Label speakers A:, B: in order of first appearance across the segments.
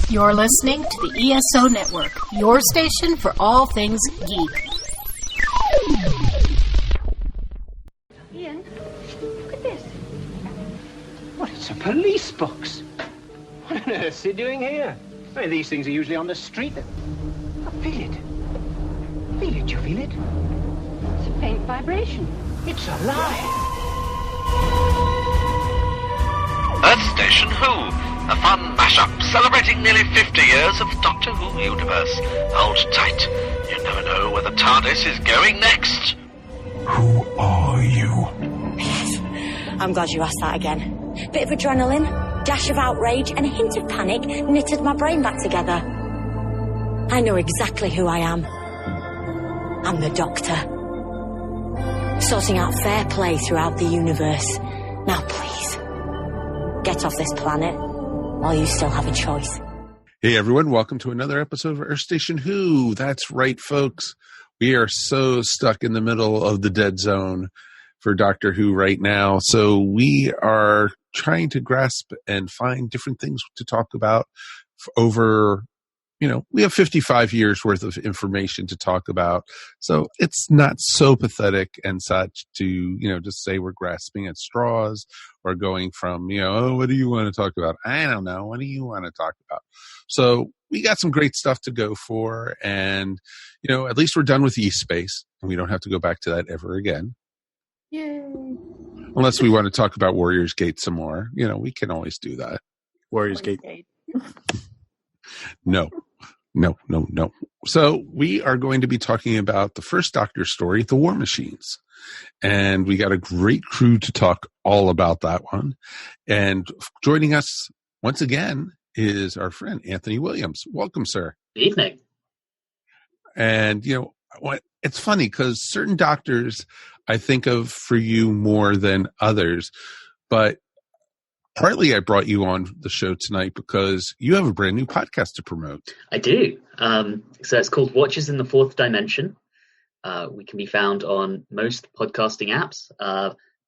A: You're listening to the ESO Network, your station for all things geek.
B: Ian, look at this.
C: What, it's a police box. What on earth's it doing here? I mean, these things are usually on the street. I feel it. Feel it, you feel it?
B: It's a faint vibration.
C: It's alive.
D: Earth Station Who? A fun mashup celebrating nearly 50 years of Doctor Who universe. Hold tight. You never know where the TARDIS is going next.
E: Who are you?
F: Yes, I'm glad you asked that again. Bit of adrenaline, dash of outrage, and a hint of panic knitted my brain back together. I know exactly who I am. I'm the Doctor. Sorting out fair play throughout the universe. Now please, get off this planet while you still have a choice.
G: Hey everyone, welcome to another episode of Earth Station Who. That's right, folks. We are so stuck in the middle of the dead zone for Doctor Who right now. So we are trying to grasp and find different things to talk about over, we have 55 years worth of information to talk about. So it's not so pathetic and such to, just say we're grasping at straws or going from, what do you want to talk about? I don't know. What do you want to talk about? So we got some great stuff to go for. And, at least we're done with E-Space and we don't have to go back to that ever again.
A: Yay.
G: Unless we want to talk about Warriors Gate some more. We can always do that.
H: Warriors Gate.
G: No. So we are going to be talking about the first Doctor story, The War Machines. And we got a great crew to talk all about that one. And joining us once again is our friend Anthony Williams. Welcome, sir.
I: Good evening.
G: And, it's funny because certain doctors I think of for you more than others, but partly I brought you on the show tonight because you have a brand new podcast to promote.
I: I do. So it's called Watchers in the Fourth Dimension. We can be found on most podcasting apps.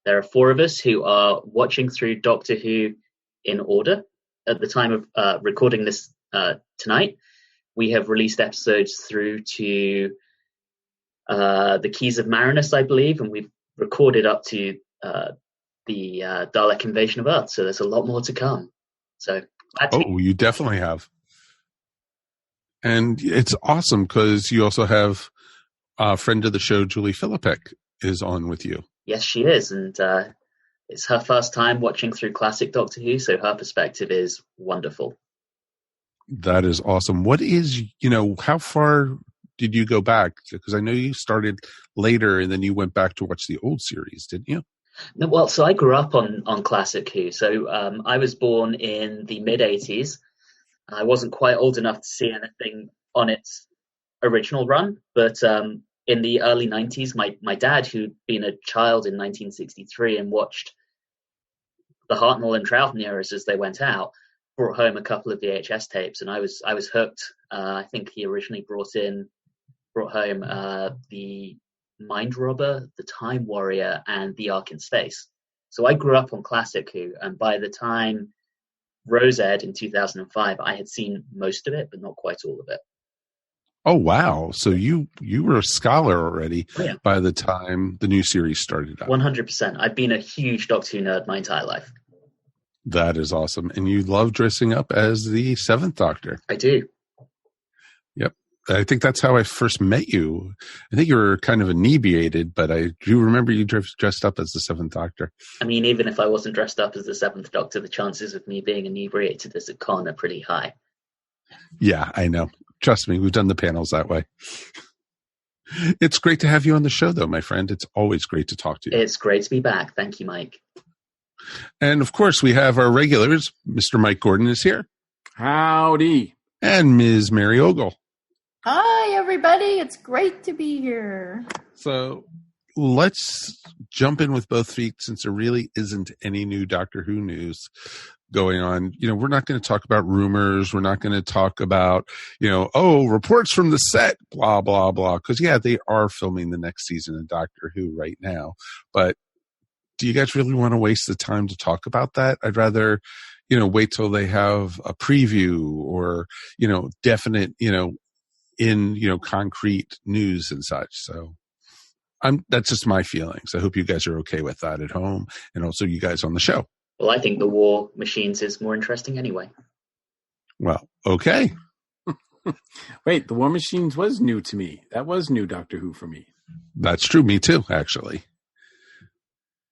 I: There are four of us who are watching through Doctor Who in order. At the time of recording this tonight, we have released episodes through to the Keys of Marinus, I believe, and we've recorded up to the Dalek invasion of Earth. So there's a lot more to come. So
G: you definitely have. And it's awesome because you also have a friend of the show, Julie Philippek, is on with you.
I: Yes, she is. And it's her first time watching through classic Doctor Who, so her perspective is wonderful.
G: That is awesome. What is, how far did you go back? Because I know you started later and then you went back to watch the old series, didn't you?
I: No, well, so I grew up on classic Who. So I was born in the mid-'80s. I wasn't quite old enough to see anything on its original run, but in the early 90s, my dad, who'd been a child in 1963 and watched the Hartnell and Troughton eras as they went out, brought home a couple of VHS tapes, and I was hooked. I think he originally brought home the Mind Robber, the Time Warrior, and the Ark in Space. So I grew up on classic Who, and by the time Rose aired in 2005, I had seen most of it, but not quite all of it.
G: Oh, wow. So you were a scholar already by the time the new series started out.
I: 100%. I've been a huge Doctor Who nerd my entire life.
G: That is awesome. And you love dressing up as the Seventh Doctor.
I: I do.
G: Yep. I think that's how I first met you. I think you were kind of inebriated, but I do remember you dressed up as the Seventh Doctor.
I: I mean, even if I wasn't dressed up as the Seventh Doctor, the chances of me being inebriated as a con are pretty high.
G: Yeah, I know. Trust me, we've done the panels that way. It's great to have you on the show, though, my friend. It's always great to talk to you.
I: It's great to be back. Thank you, Mike.
G: And, of course, we have our regulars. Mr. Mike Gordon is here.
H: Howdy.
G: And Ms. Mary Ogle.
A: Hi, everybody. It's great to be here.
G: So let's jump in with both feet since there really isn't any new Doctor Who news going on. We're not going to talk about rumors. We're not going to talk about, reports from the set, blah, blah, blah. Because, they are filming the next season of Doctor Who right now. But do you guys really want to waste the time to talk about that? I'd rather, wait till they have a preview or, definite, in, concrete news and such. So that's just my feelings. I hope you guys are okay with that at home, and also you guys on the show.
I: Well, I think the War Machines is more interesting anyway.
G: Well, okay.
H: Wait, the War Machines was new to me. That was new Doctor Who for me.
G: That's true. Me too, actually.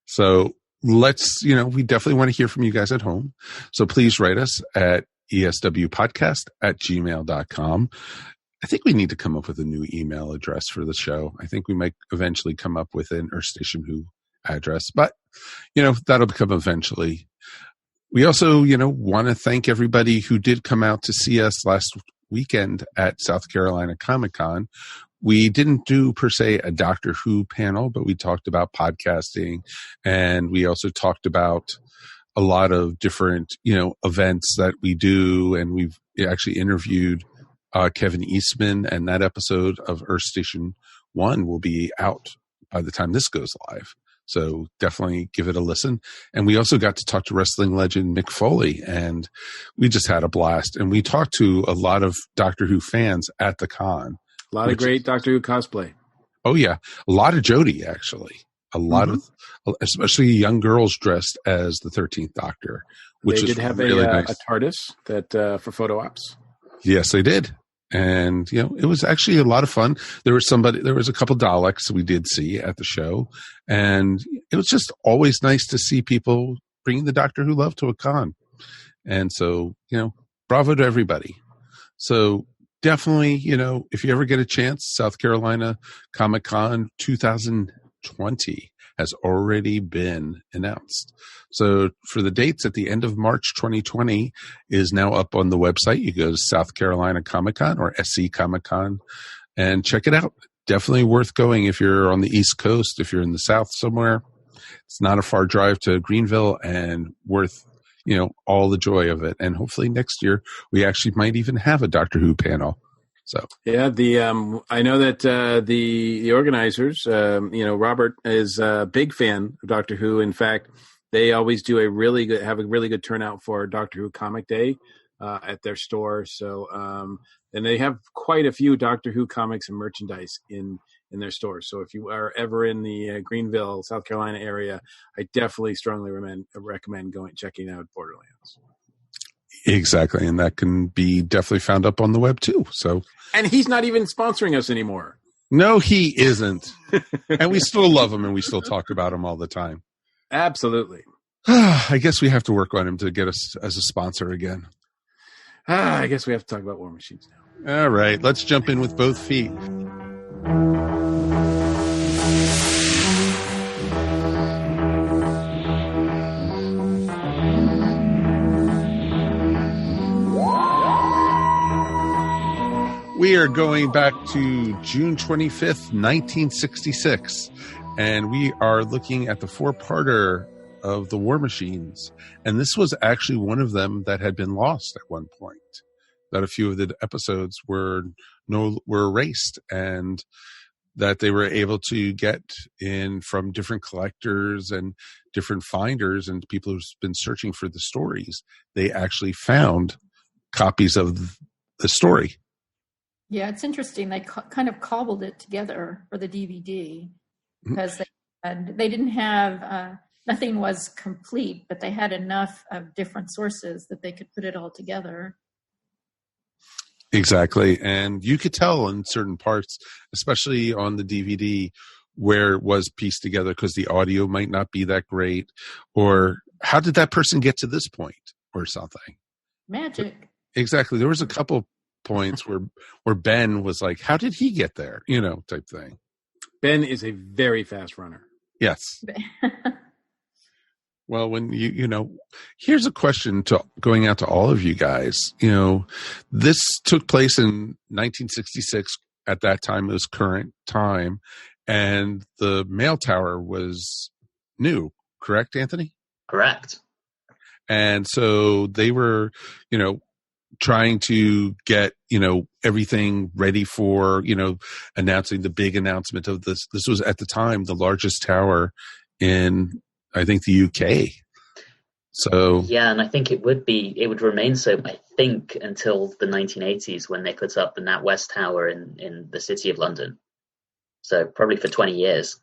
G: So let's, we definitely want to hear from you guys at home. So please write us at eswpodcast@gmail.com. I think we need to come up with a new email address for the show. I think we might eventually come up with an Earth Station Who address, but, that'll become eventually. We also, want to thank everybody who did come out to see us last weekend at South Carolina Comic-Con. We didn't do, per se, a Doctor Who panel, but we talked about podcasting, and we also talked about a lot of different, events that we do, and we've actually interviewed Kevin Eastman, and that episode of Earth Station 1 will be out by the time this goes live. So definitely give it a listen. And we also got to talk to wrestling legend Mick Foley, and we just had a blast. And we talked to a lot of Doctor Who fans at the con.
H: A lot of great Doctor Who cosplay.
G: Oh, yeah. A lot of Jodie, actually. A lot of, especially young girls dressed as the 13th Doctor, which
H: they did have
G: really nice.
H: A TARDIS that for photo ops.
G: Yes, they did. And, it was actually a lot of fun. There was a couple Daleks we did see at the show. And it was just always nice to see people bringing the Doctor Who love to a con. And so, bravo to everybody. So definitely, if you ever get a chance, South Carolina Comic-Con 2020 has already been announced. So for the dates at the end of March 2020 is now up on the website. You go to South Carolina Comic-Con or SC Comic-Con and check it out. Definitely worth going if you're on the East Coast. If you're in the South somewhere, it's not a far drive to Greenville, and worth, all the joy of it. And hopefully next year we actually might even have a Doctor Who panel. So
H: yeah, I know that the organizers, Robert is a big fan of Doctor Who. In fact, they always do have a really good turnout for Doctor Who Comic Day at their store. So and they have quite a few Doctor Who comics and merchandise in their store. So if you are ever in the Greenville, South Carolina area, I definitely strongly recommend checking out Borderlands.
G: Exactly, and that can be definitely found up on the web too. So,
H: and he's not even sponsoring us anymore.
G: No, he isn't, and we still love him, and we still talk about him all the time.
H: Absolutely.
G: I guess we have to work on him to get us as a sponsor again.
H: I guess we have to talk about War Machines now.
G: All right, let's jump in with both feet. We are going back to June 25th, 1966, and we are looking at the four-parter of the War Machines. And this was actually one of them that had been lost at one point, that a few of the episodes were erased, and that they were able to get in from different collectors and different finders and people who've been searching for the stories. They actually found copies of the story.
A: Yeah, it's interesting. They kind of cobbled it together for the DVD because they didn't have, nothing was complete, but they had enough of different sources that they could put it all together.
G: Exactly. And you could tell in certain parts, especially on the DVD, where it was pieced together because the audio might not be that great, or how did that person get to this point or something?
A: Magic.
G: Exactly. There was a couple points where Ben was like, how did he get there? Type thing.
H: Ben is a very fast runner.
G: Yes. Well, when here's a question going out to all of you guys. This took place in 1966. At that time, it was current time, and the mail tower was new. Correct, Anthony?
I: Correct.
G: And so they were, trying to get, everything ready for, announcing the big announcement of this. This was at the time the largest tower in, I think, the UK. So
I: yeah, and I think it would remain so, I think, until the 1980s when they put up the NatWest Tower in the City of London. So probably for 20 years.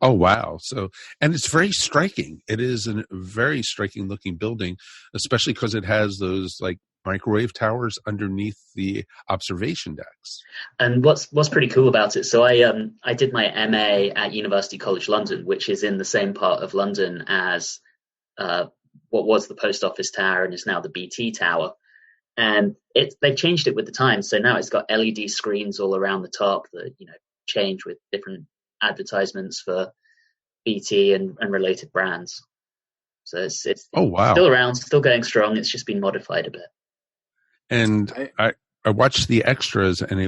G: oh wow. So, and it's very striking. It is a very striking looking building, especially because it has those like microwave towers underneath the observation decks.
I: And what's pretty cool about it, so I did my MA at University College London, which is in the same part of London as what was the Post Office Tower and is now the BT Tower. And they've changed it with the times, so now it's got LED screens all around the top that change with different advertisements for BT and related brands. So it's
G: oh wow,
I: still around, still going strong. It's just been modified a bit.
G: And I watched the extras, and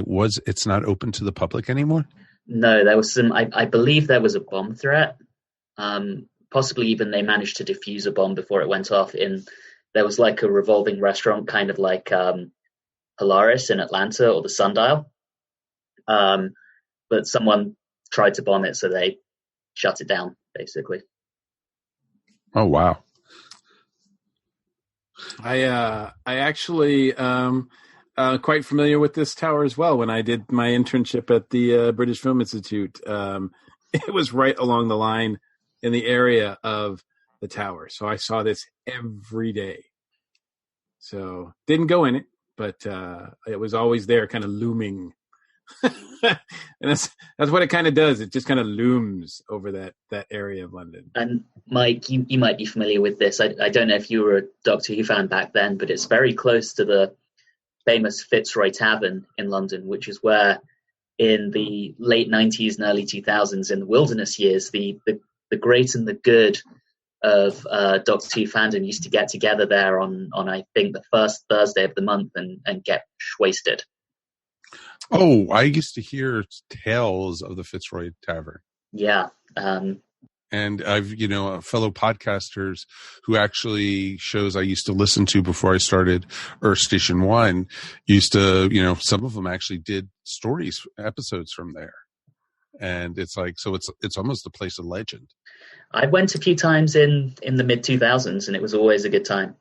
G: it's not open to the public anymore.
I: No, there was some. I believe there was a bomb threat. Possibly even they managed to defuse a bomb before it went off. There was like a revolving restaurant, kind of like Polaris in Atlanta or the Sundial. But someone tried to bomb it, so they shut it down, basically.
G: Oh wow.
H: I actually quite familiar with this tower as well. When I did my internship at the British Film Institute, it was right along the line in the area of the tower. So I saw this every day. So didn't go in it, but it was always there, kind of looming. And that's what it kind of does. It just kind of looms over that area of London.
I: And Mike, you might be familiar with this. I don't know if you were a Doctor Who fan back then, but it's very close to the famous Fitzroy Tavern in London, which is where in the late 90s and early 2000s, in the wilderness years, the great and the good of Doctor Who fandom used to get together there on I think the first Thursday of the month and get wasted.
G: Oh, I used to hear tales of the Fitzroy Tavern.
I: Yeah.
G: And I've, fellow podcasters who actually shows I used to listen to before I started Earth Station One used to, some of them actually did episodes from there. And it's like, so it's almost a place of legend.
I: I went a few times in the mid 2000s and it was always a good time.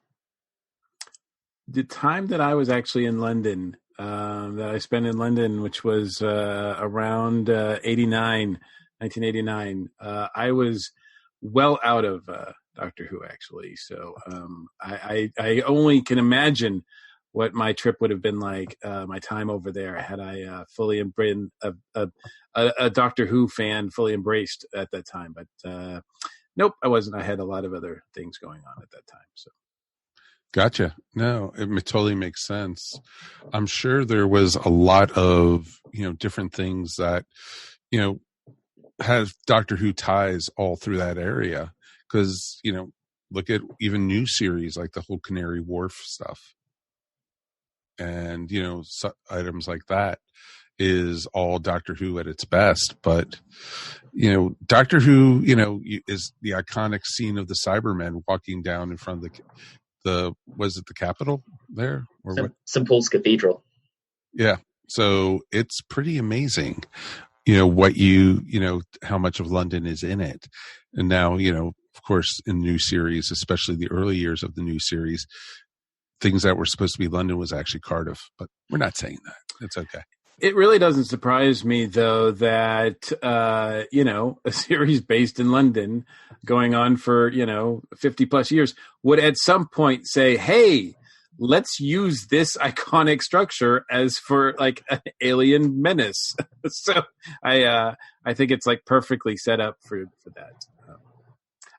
H: The time that I was actually in London, that I spent in London, which was around 1989, I was well out of Doctor Who, actually. So I only can imagine what my trip would have been like, my time over there, had I fully been a Doctor Who fan, fully embraced at that time. But nope, I wasn't. I had a lot of other things going on at that time. So.
G: Gotcha. No, it totally makes sense. I'm sure there was a lot of, different things that, have Doctor Who ties all through that area. Because, look at even new series like the whole Canary Wharf stuff. And, items like that is all Doctor Who at its best. But, Doctor Who, is the iconic scene of the Cybermen walking down in front of was it the Capitol there? Or
I: St. Paul's Cathedral.
G: Yeah. So it's pretty amazing, how much of London is in it. And now, of course, in new series, especially the early years of the new series, things that were supposed to be London was actually Cardiff, but we're not saying that. It's okay.
H: It really doesn't surprise me, though, that, a series based in London going on for, 50 plus years would at some point say, hey, let's use this iconic structure as for like an alien menace. So I think it's like perfectly set up for that.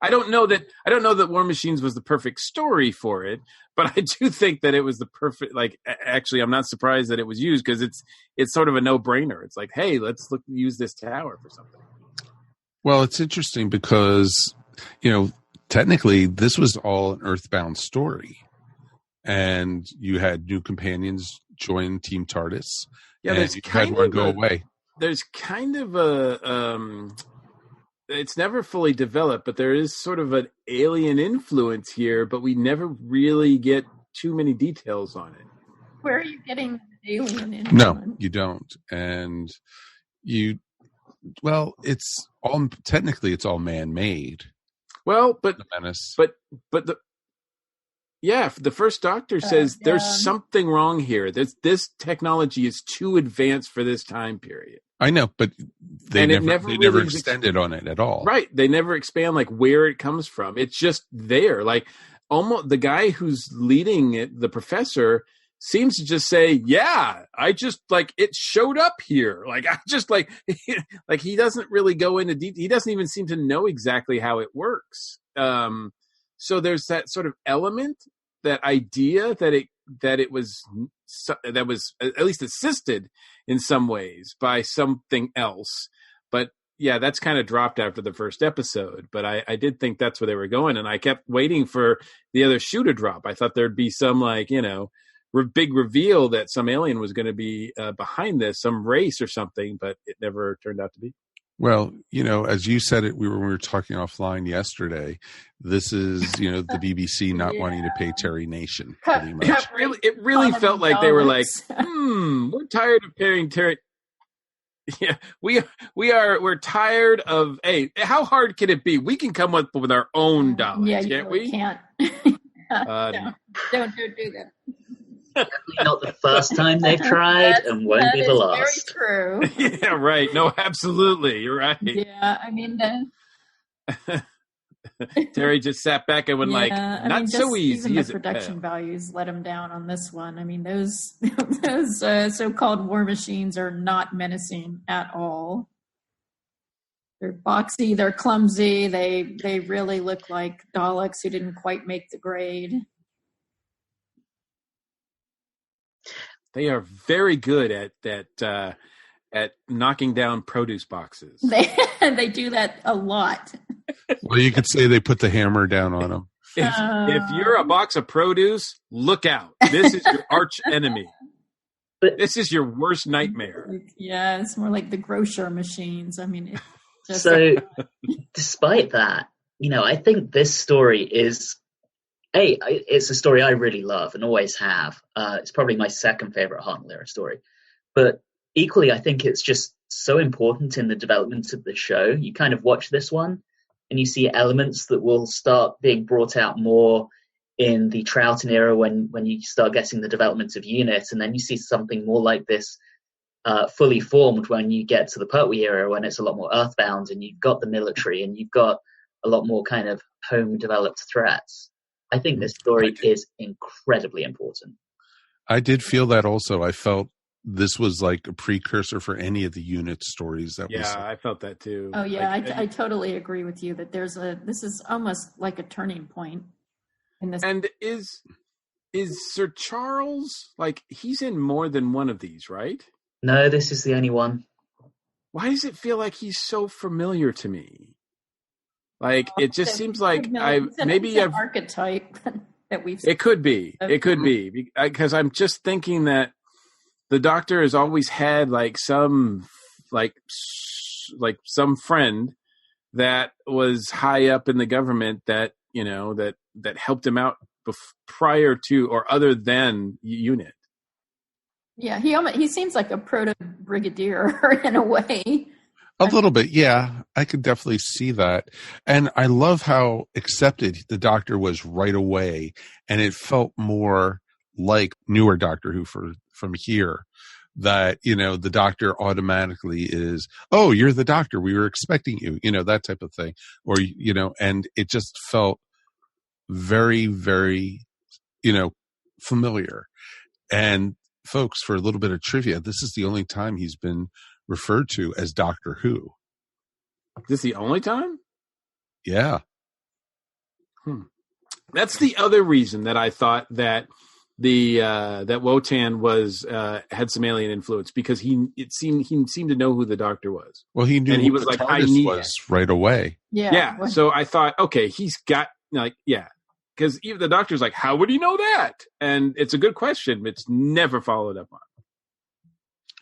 H: I don't know that War Machines was the perfect story for it, but I do think that it was the perfect, actually, I'm not surprised that it was used because it's sort of a no-brainer. It's like, hey, let's use this tower for something.
G: Well, it's interesting because, technically this was all an Earthbound story. And you had new companions join Team TARDIS.
H: Yeah,
G: and you had one go away.
H: There's kind of a... it's never fully developed, but there is sort of an alien influence here, but we never really get too many details on it.
A: Where are you getting alien influence?
G: No, you don't. And it's all man-made.
H: Well,
G: the menace.
H: but the first Doctor says there's something wrong here. This technology is too advanced for this time period.
G: I know, but they never
H: really
G: extended on it at all.
H: Right. They never expand like where it comes from. It's just there. Like almost the guy who's leading it, the professor, seems to just say, yeah, I just like it showed up here. Like I just like he doesn't really go into detail. He doesn't even seem to know exactly how it works. So there's that sort of element, that idea that it was at least assisted in some ways by something else. But yeah, that's kind of dropped after the first episode. But I did think that's where they were going, and I kept waiting for the other shoe to drop. I thought there'd be some big reveal that some alien was going to be behind this, some race or something, but it never turned out to be.
G: Well, as you said it, we were talking offline yesterday. This is, the BBC not wanting to pay Terry Nation pretty much.
H: It really felt like they were like, we're tired of paying Terry. Yeah, we're tired of, hey, how hard can it be? We can come up with our own dollars, can't we?
A: Can't. No, don't do that.
I: Definitely not the first time they've tried, and won't be the last.
A: Very true.
H: Yeah, right. No, absolutely. You're right.
A: Yeah, I mean,
H: Terry just sat back and went so easy.
A: Even the production values let him down on this one. I mean, those so-called war machines are not menacing at all. They're boxy. They're clumsy. They really look like Daleks who didn't quite make the grade.
H: They are very good at knocking down produce boxes.
A: They do that a lot.
G: Well, you could say they put the hammer down on them.
H: If you're a box of produce, look out. This is your arch enemy. This is your worst nightmare.
A: Yeah, it's more like the grocer machines. I mean,
I: despite that, I think this story is... it's a story I really love and always have. It's probably my second favorite Heart and Lyra story. But equally, I think it's just so important in the development of the show. You kind of watch this one and you see elements that will start being brought out more in the Troughton era when you start getting the development of Unit. And then you see something more like this fully formed when you get to the Pertwee era, when it's a lot more earthbound and you've got the military and you've got a lot more kind of home-developed threats. I think this story is incredibly important.
G: I did feel that also. I felt this was like a precursor for any of the Unit stories.
H: I felt that too.
A: Oh yeah, I totally agree with you that this is almost like a turning point in this.
H: And is Sir Charles, like, he's in more than one of these, right?
I: No, this is the only one.
H: Why does it feel like he's so familiar to me? Like, it just seems like
A: it's an archetype that we've seen.
H: It could be. It could be. Because I'm just thinking that the Doctor has always had some friend that was high up in the government that, that helped him out prior to or other than Unit.
A: Yeah, he seems like a proto-brigadier in a way.
G: A little bit, yeah. I could definitely see that. And I love how accepted the Doctor was right away. And it felt more like newer Doctor Who from here. That, the Doctor automatically is, oh, you're the Doctor. We were expecting you, that type of thing. Or, and it just felt very, very, familiar. And folks, for a little bit of trivia, this is the only time he's been referred to as Doctor Who.
H: Is this the only time?
G: Yeah.
H: That's the other reason that I thought that that Wotan was had some alien influence, because he seemed to know who the Doctor was.
G: Well, he knew,
H: and he was like, I need
G: was right away.
H: Yeah. So I thought, okay, he's got because even the Doctor's like, how would he know that? And it's a good question, but it's never followed up on.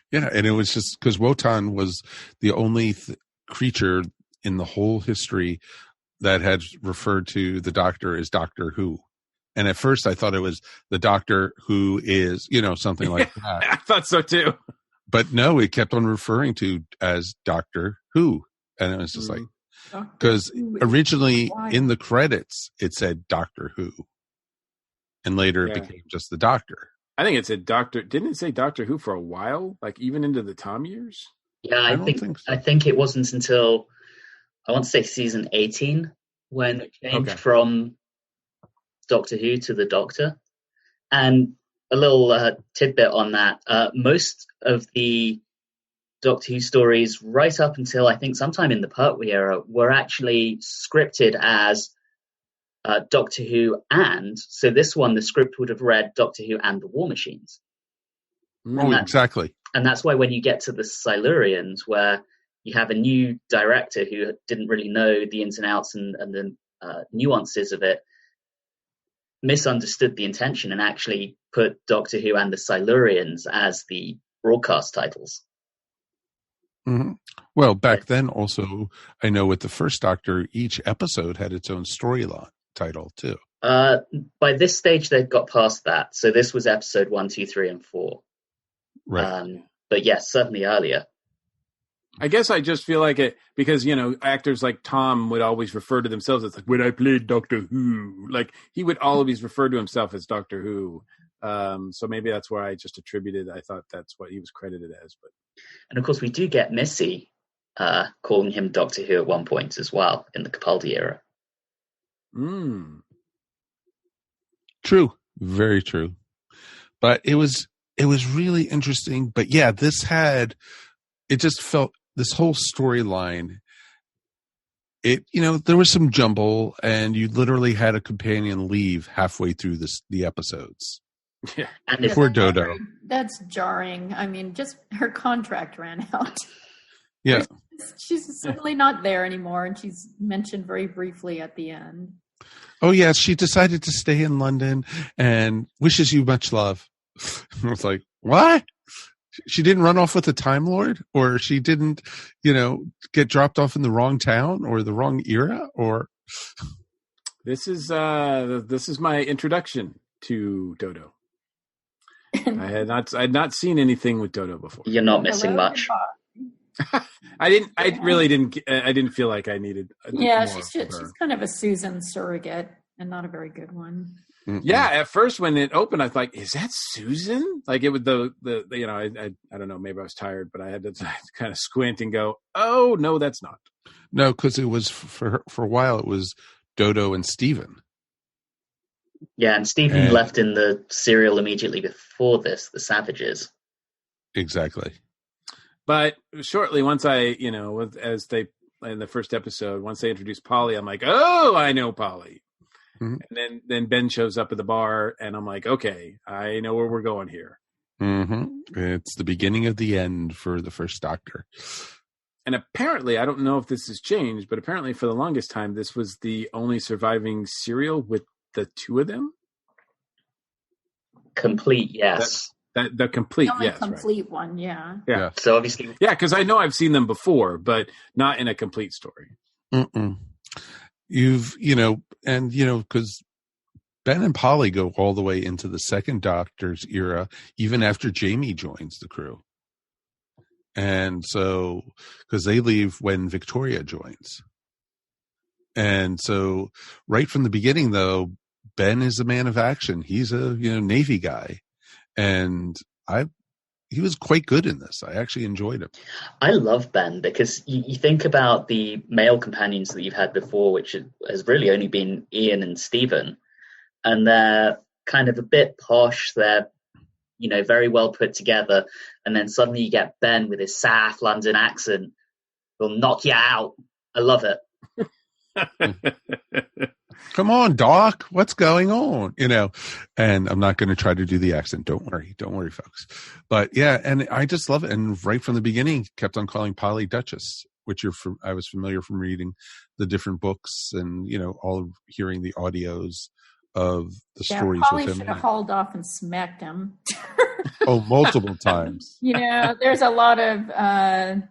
G: Yeah, and it was just because Wotan was the only creature in the whole history that had referred to the Doctor as Doctor Who. And at first I thought it was the Doctor Who is, something like that.
H: I thought so too.
G: But no, it kept on referring to as Doctor Who. And it was just like, Because originally in the credits, it said Doctor Who. And later it became just the Doctor.
H: I think it said Doctor. Didn't it say Doctor Who for a while? Like even into the Tom years?
I: Yeah, I think it wasn't until, I want to say season 18 when it changed from Doctor Who to the Doctor. And a little tidbit on that, most of the Doctor Who stories right up until I think sometime in the Pertwee era were actually scripted as Doctor Who and, so this one, the script would have read Doctor Who and the War Machines.
G: Exactly.
I: And that's why when you get to the Silurians, where you have a new director who didn't really know the ins and outs and the nuances of it, misunderstood the intention and actually put Doctor Who and the Silurians as the broadcast titles.
G: Mm-hmm. Well, back then also, I know with the first Doctor, each episode had its own storyline title too.
I: By this stage, they've got past that. So this was episode 1, 2, 3, and 4.
G: Right.
I: But yes, certainly earlier.
H: I guess I just feel like it because, you know, actors like Tom would always refer to themselves as like, when I played Doctor Who, like he would always refer to himself as Doctor Who. So maybe that's where I just attributed. I thought that's what he was credited as. But
I: and of course, we do get Missy calling him Doctor Who at one point as well in the Capaldi era.
G: True, very true. But it was really interesting. But yeah, it just felt this whole storyline. There was some jumble, and you literally had a companion leave halfway through the episodes.
H: Yeah,
I: and
G: poor Dodo.
A: That's jarring. I mean, just her contract ran out.
G: Yeah,
A: she's suddenly not there anymore, and she's mentioned very briefly at the end.
G: Oh yeah, she decided to stay in London and wishes you much love. I was like, what? She didn't run off with the Time Lord, or she didn't, get dropped off in the wrong town or the wrong era, or
H: this is my introduction to Dodo. I had not seen anything with Dodo before.
I: You're not missing much.
H: I didn't feel like I needed.
A: She's kind of a Susan surrogate and not a very good one.
G: Mm-mm.
H: Yeah, at first when it opened, I was like, "Is that Susan?" Like it was I don't know, maybe I was tired, but I had to kind of squint and go, "Oh no, that's not."
G: No, because it was for a while. It was Dodo and Steven.
I: Yeah, and Steven left in the serial immediately before this, The Savages.
G: Exactly.
H: But shortly, once in the first episode, once they introduced Polly, I'm like, "Oh, I know Polly."
G: Mm-hmm.
H: And then Ben shows up at the bar, and I'm like, okay, I know where we're going here.
G: Mm-hmm. It's the beginning of the end for the first Doctor.
H: And apparently, I don't know if this has changed, but apparently for the longest time, this was the only surviving serial with the two of them.
I: Complete, yes.
H: The complete, yes.
A: Complete one, yeah.
H: Yeah.
I: So obviously...
H: Yeah, because I know I've seen them before, but not in a complete story.
G: Mm-mm. Because Ben and Polly go all the way into the second Doctor's era, even after Jamie joins the crew. And so, because they leave when Victoria joins. And so, right from the beginning, though, Ben is a man of action. He's a, Navy guy. And he was quite good in this. I actually enjoyed him.
I: I love Ben because you think about the male companions that you've had before, which has really only been Ian and Stephen, and they're kind of a bit posh. They're, very well put together. And then suddenly you get Ben with his South London accent. Will knock you out. I love it.
G: Come on, Doc. What's going on? And I'm not going to try to do the accent. Don't worry, folks. But yeah, and I just love it. And right from the beginning, kept on calling Polly Duchess, which I was familiar from reading the different books and, all of hearing the audios of the stories
A: Polly
G: with him.
A: should have hauled off and smacked him.
G: Oh, multiple times.
A: There's a lot of,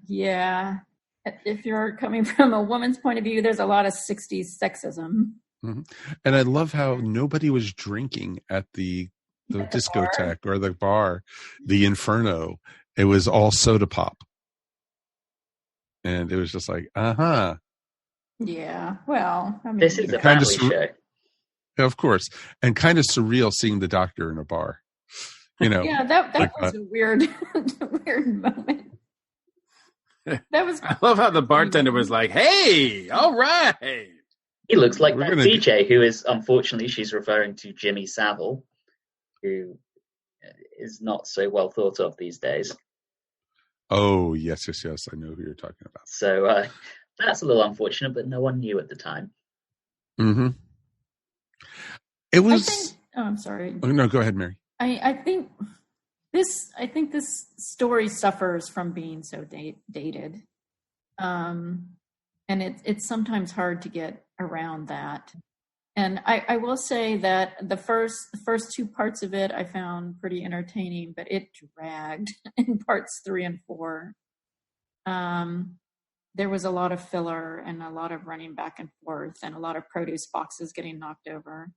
A: if you're coming from a woman's point of view, there's a lot of 60s sexism.
G: Mm-hmm. And I love how nobody was drinking at the discotheque or the bar, the Inferno. It was all soda pop. And it was just like,
A: Yeah. Well, I mean,
I: This is a
G: Kind of
I: family show.
G: of course, and kind of surreal seeing the Doctor in a bar.
A: yeah, that
G: like
A: was a weird, weird moment. That was.
H: I love how the bartender was like, "Hey, all right."
I: He looks like
G: We're
I: that
G: gonna
I: DJ who is, unfortunately, she's referring to Jimmy Savile, who is not so well thought of these days.
G: Oh, yes. I know who you're talking about.
I: So that's a little unfortunate, but no one knew at the time.
G: Mm-hmm. It was.
A: I'm sorry.
G: Oh, no, go ahead, Mary.
A: I think this story suffers from being so dated, and it's sometimes hard to get around that. And I will say that the first two parts of it I found pretty entertaining, but it dragged in parts 3 and 4. There was a lot of filler and a lot of running back and forth and a lot of produce boxes getting knocked over.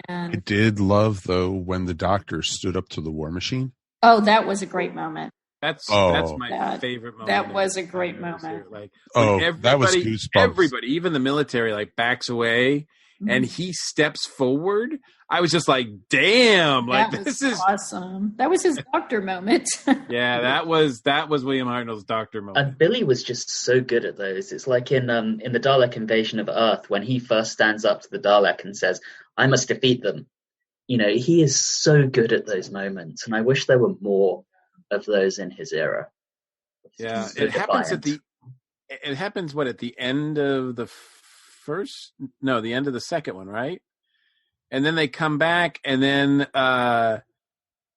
A: And
G: I did love, though, when the Doctor stood up to the War Machine.
A: oh, that was a great moment.
H: That's my favorite moment.
A: That was a great moment.
H: Like,
G: that was goosebumps.
H: Everybody, even the military, like backs away, and he steps forward. I was just like, "Damn!" Like, this is
A: awesome. That was his Doctor moment.
H: Yeah, that was William Hartnell's Doctor moment.
I: And Billy was just so good at those. It's like in the Dalek invasion of Earth, when he first stands up to the Dalek and says, "I must defeat them." He is so good at those moments, and I wish there were more of those in his era.
H: Yeah,
I: so
H: it happens
I: defiant.
H: at the end of the the end of the second one, right? And then they come back, and then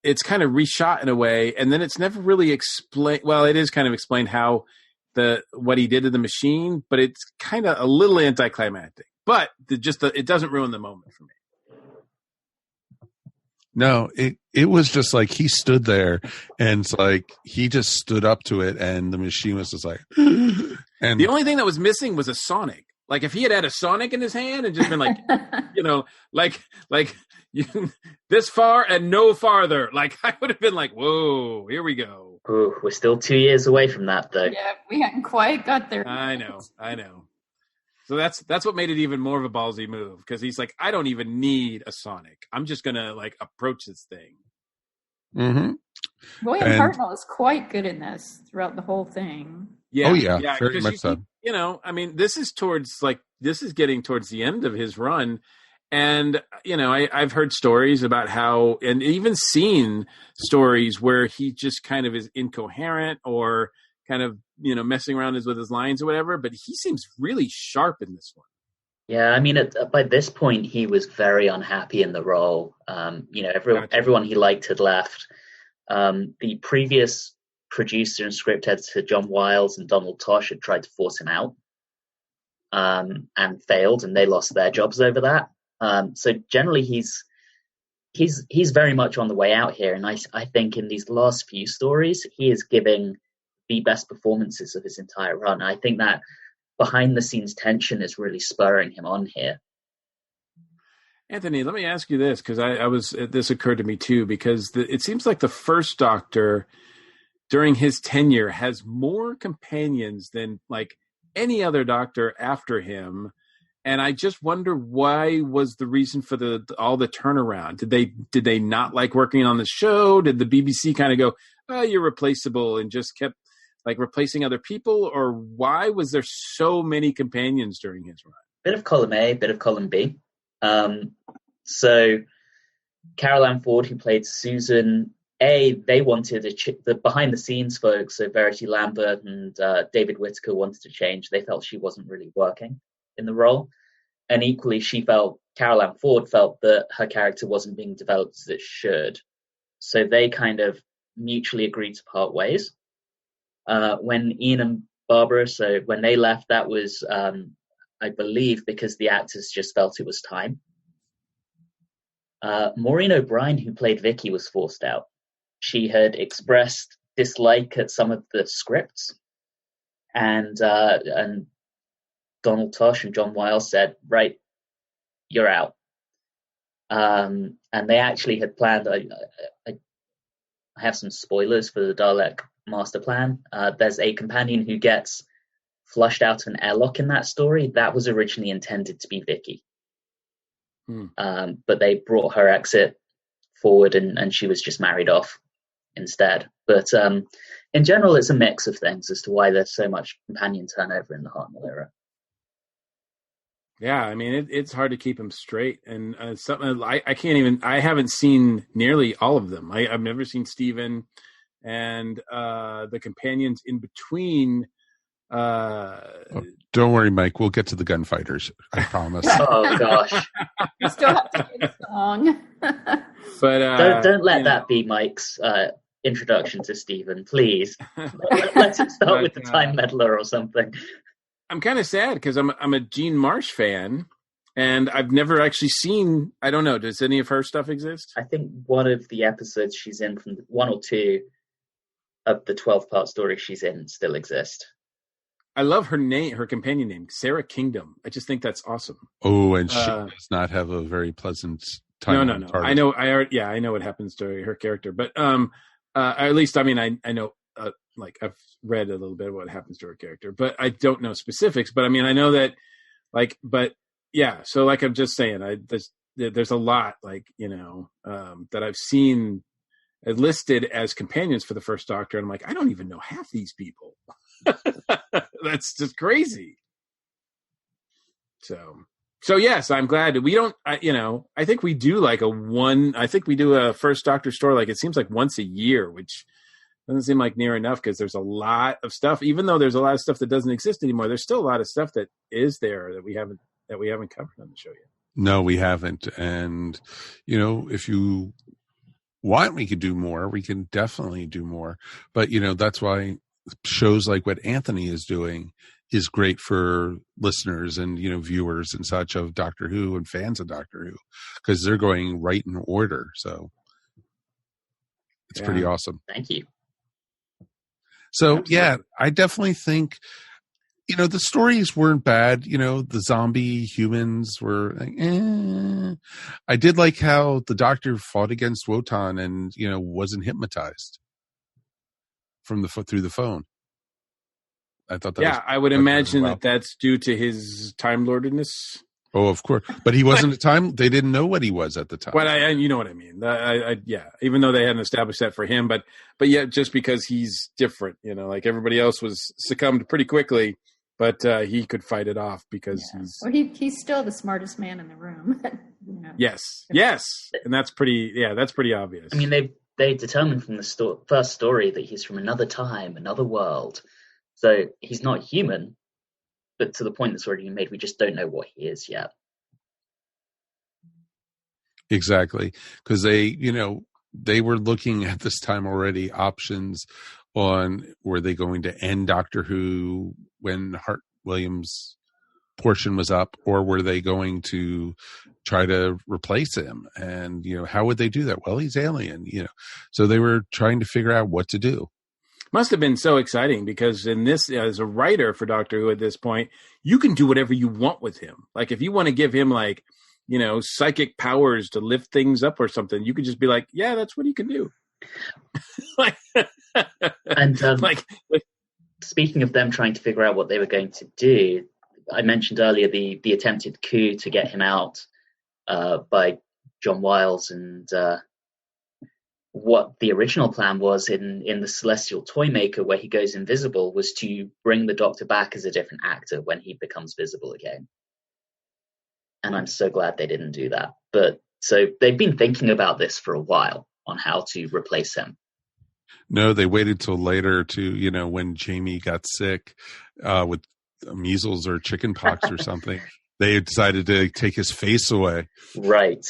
H: it's kind of reshot in a way, and then it's never really explained. Well, it is kind of explained how what he did to the machine, but it's kind of a little anticlimactic. But it doesn't ruin the moment for me.
G: No, it was just like he stood there, and it's like he just stood up to it, and the machine was just like. And
H: the only thing that was missing was a Sonic. Like if he had a Sonic in his hand and just been like, this far and no farther. Like I would have been like, whoa, here we go.
I: Ooh, we're still 2 years away from that, though.
A: Yeah, we hadn't quite got there.
H: I know. So that's what made it even more of a ballsy move, because he's like, I don't even need a Sonic. I'm just gonna approach this thing.
G: Mm-hmm.
A: William Hartnell is quite good in this throughout the whole thing.
H: Yeah.
G: Oh yeah, very much so.
H: I mean, this is getting towards the end of his run, and I've heard stories about how, and even seen stories where he just kind of is incoherent or kind of messing around with his lines or whatever, but he seems really sharp in this one.
I: Yeah, I mean, by this point, he was very unhappy in the role. Everyone he liked had left. The previous producer and script editor, John Wiles and Donald Tosh, had tried to force him out and failed, and they lost their jobs over that. So generally, he's very much on the way out here, and I think in these last few stories, he is giving the best performances of his entire run. I think that behind the scenes tension is really spurring him on here.
H: Anthony, let me ask you this, because this occurred to me too, because it seems like the first Doctor during his tenure has more companions than like any other Doctor after him. And I just wonder, why was the reason for all the turnaround? Did they not like working on the show? Did the BBC kind of go, "Oh, you're replaceable," and just kept like replacing other people? Or why was there so many companions during his run?
I: Bit of column A, bit of column B. So Carol Ann Ford, who played Susan, they wanted the behind the scenes folks, so Verity Lambert and David Whittaker, wanted to change. They felt she wasn't really working in the role. And equally, Carol Ann Ford felt that her character wasn't being developed as it should. So they kind of mutually agreed to part ways. When Ian and Barbara, so when they left, that was, I believe, because the actors just felt it was time. Maureen O'Brien, who played Vicky, was forced out. She had expressed dislike at some of the scripts, and Donald Tosh and John Wiles said, "Right, you're out." And they actually had planned. I have some spoilers for the Dalek master plan. There's a companion who gets flushed out of an airlock in that story, that was originally intended to be Vicky. But they brought her exit forward, and she was just married off instead. But in general, it's a mix of things as to why there's so much companion turnover in the Hartnell era.
H: Yeah, I mean, it's hard to keep them straight, and something I haven't seen nearly all of them. I've never seen Steven, and the companions in between.
G: Don't worry, Mike. We'll get to the gunfighters. I promise.
I: Oh gosh,
A: you still have to get a song.
H: But
I: don't let that be Mike's introduction to Steven, please. Let's start with the Time Meddler or something.
H: I'm kind of sad because I'm a Jean Marsh fan, and I've never actually seen. I don't know. Does any of her stuff exist?
I: I think one of the episodes she's in, from one or two of the 12-part story she's in, still exist.
H: I love her name, her companion name, Sarah Kingdom. I just think that's awesome.
G: Oh, and she does not have a very pleasant time.
H: No. I know. I know what happens to her character, but at least I mean I know. Like I've read a little bit of what happens to her character, but I don't know specifics. But I mean, I know that, but yeah. So like I'm just saying, there's a lot that I've seen listed as companions for the First Doctor, and I'm like, I don't even know half these people. That's just crazy. So yes, I'm glad we don't. I think we do I think we do a First Doctor story. It seems like once a year, which doesn't seem like near enough because there's a lot of stuff. Even though there's a lot of stuff that doesn't exist anymore, there's still a lot of stuff that is there that we haven't covered on the show yet.
G: No, we haven't. And if you want, we could do more. We can definitely do more. But that's why shows like what Anthony is doing is great for listeners and viewers and such of Doctor Who and fans of Doctor Who, because they're going right in order. So it's pretty awesome.
I: Thank you.
G: So, yeah, I definitely think, the stories weren't bad. The zombie humans were I did like how the Doctor fought against Wotan and, wasn't hypnotized through the phone. I thought that was
H: I would imagine that's due to his Time Lordedness.
G: Oh, of course. But he wasn't at the time. They didn't know what he was at the time.
H: Well, you know what I mean. Even though they hadn't established that for him, but yet just because he's different, like everybody else was succumbed pretty quickly, but he could fight it off because
A: he's still the smartest man in the room.
H: Yes. And that's pretty obvious.
I: I mean, they determined from the first story that he's from another time, another world. So he's not human. But to the point that's already been made, we just don't know what he is yet.
G: Exactly. Because they were looking at this time already options on, were they going to end Doctor Who when Hart Williams' portion was up, or were they going to try to replace him? And, how would they do that? Well, he's alien, So they were trying to figure out what to do.
H: Must have been so exciting because in this, as a writer for Doctor Who at this point, you can do whatever you want with him. Like if you want to give him psychic powers to lift things up or something, you could just be like, yeah, that's what he can do.
I: And speaking of them trying to figure out what they were going to do, I mentioned earlier the attempted coup to get him out by John Wiles, and what the original plan was in the Celestial Toymaker, where he goes invisible, was to bring the Doctor back as a different actor when he becomes visible again. And I'm so glad they didn't do that. But so they've been thinking about this for a while on how to replace him.
G: No, they waited till later to, when Jamie got sick with measles or chicken pox or something, they decided to take his face away.
I: Right.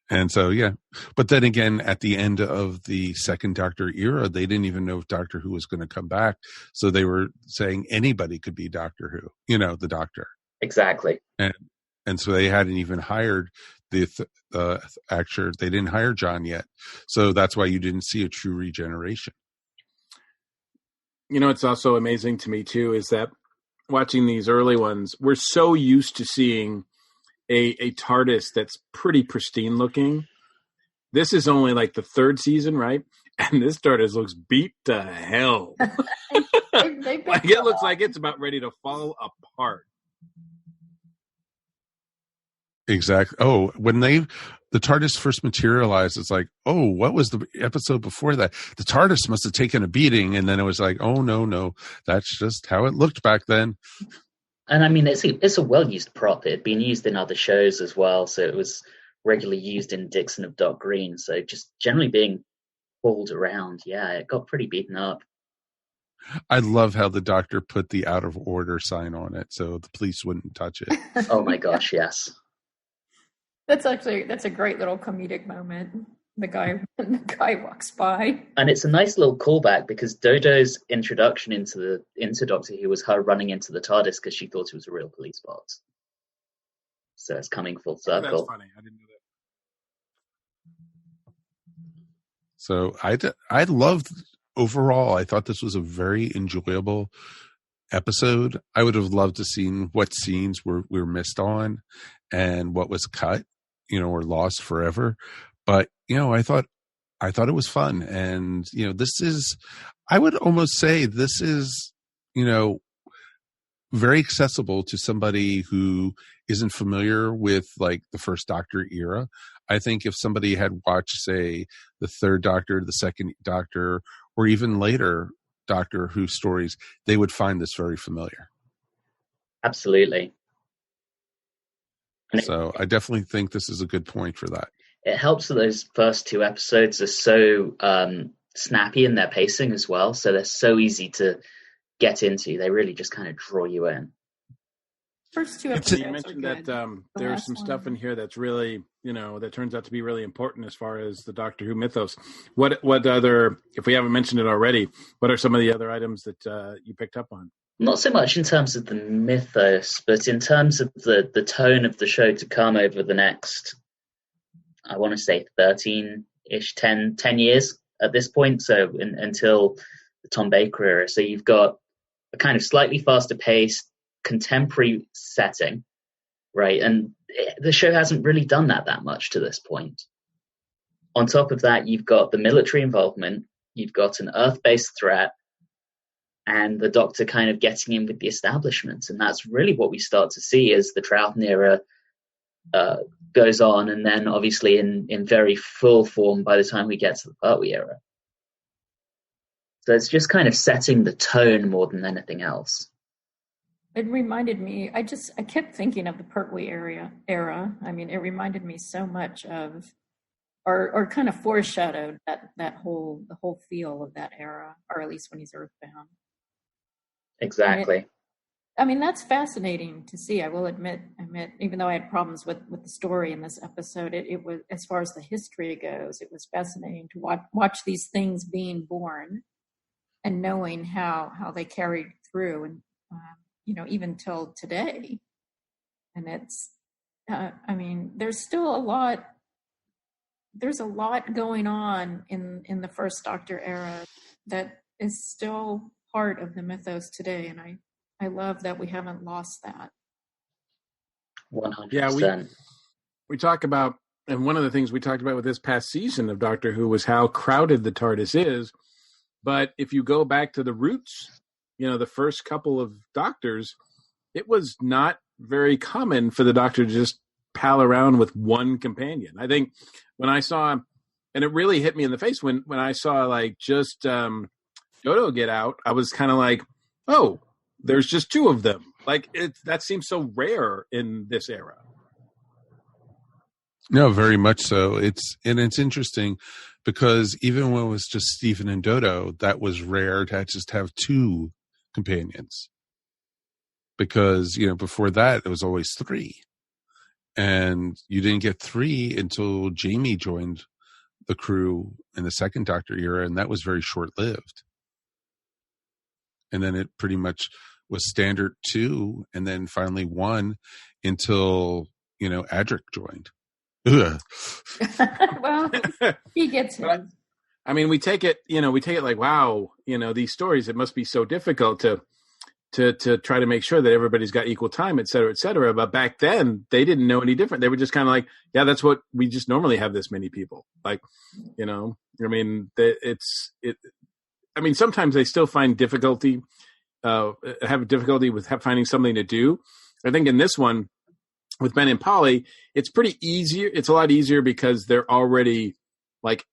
G: And so, yeah. But then again, at the end of the second Doctor era, they didn't even know if Doctor Who was going to come back. So they were saying anybody could be Doctor Who, the Doctor.
I: Exactly.
G: And so they hadn't even hired the actor. They didn't hire John yet. So that's why you didn't see a true regeneration.
H: It's also amazing to me, too, is that watching these early ones, we're so used to seeing a TARDIS that's pretty pristine looking. This is only like the third season, right? And this TARDIS looks beat to hell. Like it looks like it's about ready to fall apart.
G: Exactly. Oh, when the TARDIS first materialized, it's like, oh, what was the episode before that? The TARDIS must have taken a beating, and then it was like, oh no, that's just how it looked back then.
I: And I mean, it's a well-used prop. It had been used in other shows as well, so it was regularly used in Dixon of Dock Green. So just generally being pulled around, yeah, it got pretty beaten up.
G: I love how the Doctor put the out of order sign on it so the police wouldn't touch it.
I: Oh my gosh, yes.
A: That's a great little comedic moment. The guy walks by.
I: And it's a nice little callback because Dodo's introduction into Doctor Who was her running into the TARDIS because she thought it was a real police box. So it's coming full circle.
H: That's funny. I didn't know that.
G: So I loved overall. I thought this was a very enjoyable episode. I would have loved to seen what scenes were missed on and what was cut, or lost forever. But I thought it was fun, and this is. I would almost say this is very accessible to somebody who isn't familiar with like the first Doctor era. I think if somebody had watched, say, the third Doctor, the second Doctor, or even later Doctor Who stories, they would find this very familiar.
I: Absolutely.
G: So I definitely think this is a good point for that.
I: It helps that those first two episodes are so snappy in their pacing as well. So they're so easy to get into. They really just kind of draw you in.
A: First two episodes.
H: You mentioned that there's some stuff in here that's really, that turns out to be really important as far as the Doctor Who mythos. What other, if we haven't mentioned it already, what are some of the other items that you picked up on?
I: Not so much in terms of the mythos, but in terms of the tone of the show to come over the next, I want to say 13-ish, 10 years at this point. So until the Tom Baker era. So you've got a kind of slightly faster paced, contemporary setting, right? And the show hasn't really done that much to this point. On top of that, you've got the military involvement, you've got an Earth-based threat, and the Doctor kind of getting in with the establishment. And that's really what we start to see as the Troughton era goes on, and then obviously in very full form by the time we get to the Pertwee era. So it's just kind of setting the tone more than anything else.
A: It reminded me, I kept thinking of the Pertwee era. I mean, it reminded me so much of, or kind of foreshadowed the whole feel of that era, or at least when he's earthbound.
I: Exactly.
A: That's fascinating to see. I will admit, even though I had problems with the story in this episode, it was, as far as the history goes, it was fascinating to watch these things being born and knowing how they carried through, and even till today. And it's, there's still a lot. There's a lot going on in the first Doctor era that is still part of the mythos today, and I love that we haven't lost that.
I: 100%.
H: Yeah, we talk about, and one of the things we talked about with this past season of Doctor Who was how crowded the TARDIS is. But if you go back to the roots, the first couple of Doctors, it was not very common for the Doctor to just pal around with one companion. I think when I saw, and it really hit me in the face when I saw like just Dodo get out, I was kind of like, oh, there's just two of them. Like that seems so rare in this era.
G: No, very much so. It's interesting because even when it was just Stephen and Dodo, that was rare to just have two companions. Because, before that, it was always three. And you didn't get three until Jamie joined the crew in the second Doctor era, and that was very short-lived. And then it pretty much was standard two, and then finally one until, Adric joined.
A: Well, he gets it.
H: We take it like, wow, these stories, it must be so difficult to to try to make sure that everybody's got equal time, et cetera, et cetera. But back then, they didn't know any different. They were just kind of like, yeah, that's what we just normally have this many people. Like, you know, I mean, I mean, sometimes they still find difficulty, have difficulty with finding something to do. I think in this one, with Ben and Polly, it's pretty easier. It's a lot easier because they're already like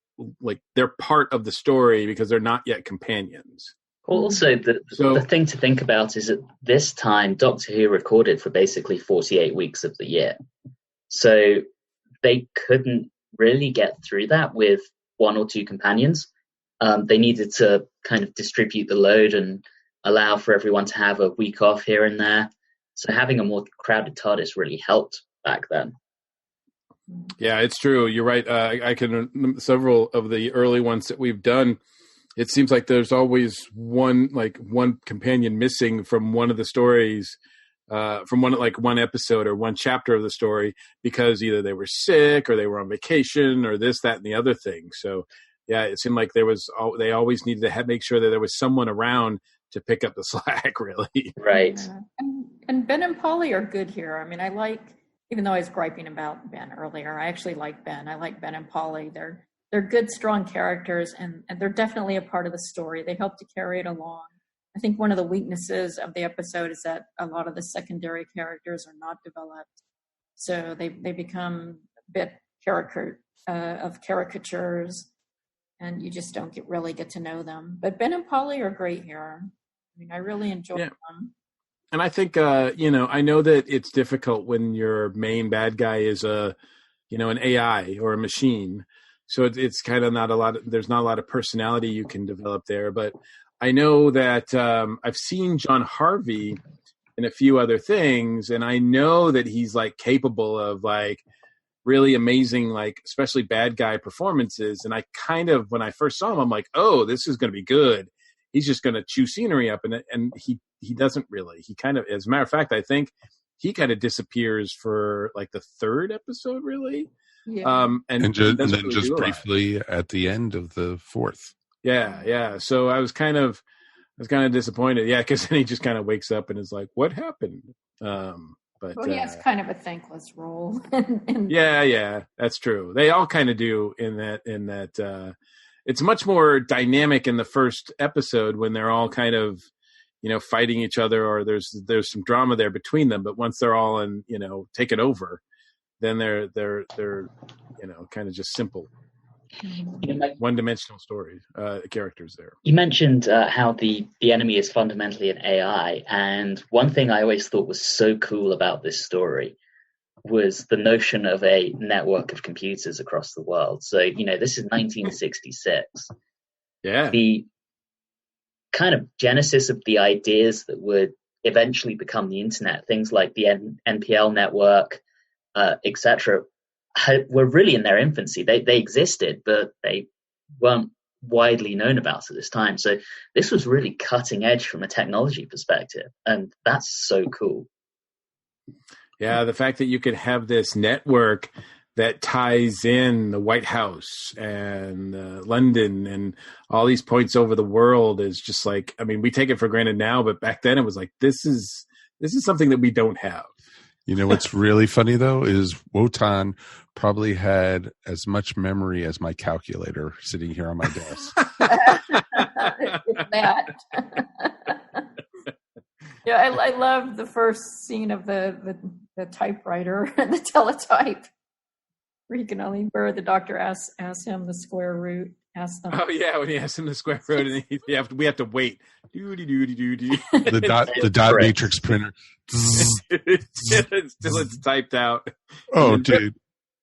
H: they're part of the story because they're not yet companions.
I: Also, the thing to think about is at this time, Doctor Who recorded for basically 48 weeks of the year. So they couldn't really get through that with one or two companions. They needed to kind of distribute the load and allow for everyone to have a week off here and there. So having a more crowded TARDIS really helped back then.
H: Yeah, it's true. You're right. I can several of the early ones that we've done. It seems like there's always one companion missing from one of the stories, from one episode or one chapter of the story, because either they were sick or they were on vacation or this, that, and the other thing. So yeah, it seemed like they always needed to make sure that there was someone around to pick up the slack, really.
I: Right.
A: Yeah. And Ben and Polly are good here. I mean, even though I was griping about Ben earlier, I actually like Ben. I like Ben and Polly. They're good, strong characters, and they're definitely a part of the story. They help to carry it along. I think one of the weaknesses of the episode is that a lot of the secondary characters are not developed. So they become a bit of caricatures, and you just don't really get to know them. But Ben and Polly are great here. I mean, I really enjoy them.
H: And I think, I know that it's difficult when your main bad guy is an AI or a machine. So it's kind of there's not a lot of personality you can develop there. But I know that I've seen John Harvey in a few other things, and I know that he's like capable of like really amazing, like especially bad guy performances. And I kind of, when I first saw him, I'm like, oh, this is going to be good. He's just going to chew scenery up, and he doesn't really. He kind of, as a matter of fact, I think he kind of disappears for like the third episode, really.
A: Yeah.
G: And then really just briefly at the end of the fourth.
H: Yeah. So I was kind of disappointed. Yeah, because then he just kind of wakes up and is like, "What happened?" But
A: he has kind of a thankless role.
H: Yeah, that's true. They all kind of do in that. It's much more dynamic in the first episode when they're all kind of, fighting each other, or there's some drama there between them. But once they're all taken over, then they're kind of just simple, one-dimensional stories, characters there.
I: You mentioned how the enemy is fundamentally an AI, and one thing I always thought was so cool about this story was the notion of a network of computers across the world. So, this is 1966.
H: Yeah.
I: The kind of genesis of the ideas that would eventually become the internet, things like the NPL network, etc., were really in their infancy. They existed, but they weren't widely known about at this time. So this was really cutting edge from a technology perspective, and that's so cool.
H: Yeah, the fact that you could have this network that ties in the White House and London and all these points over the world is just like, I mean, we take it for granted now, but back then it was like, this is something that we don't have.
G: You know what's really funny though is WOTAN probably had as much memory as my calculator sitting here on my desk.
A: That. Yeah, I love the first scene of the typewriter and the teletype, where the doctor asks him the square root.
H: Oh yeah, when he asks him the square root, and we have to wait.
G: The dot matrix printer.
H: Still it's typed out.
G: Oh, dude.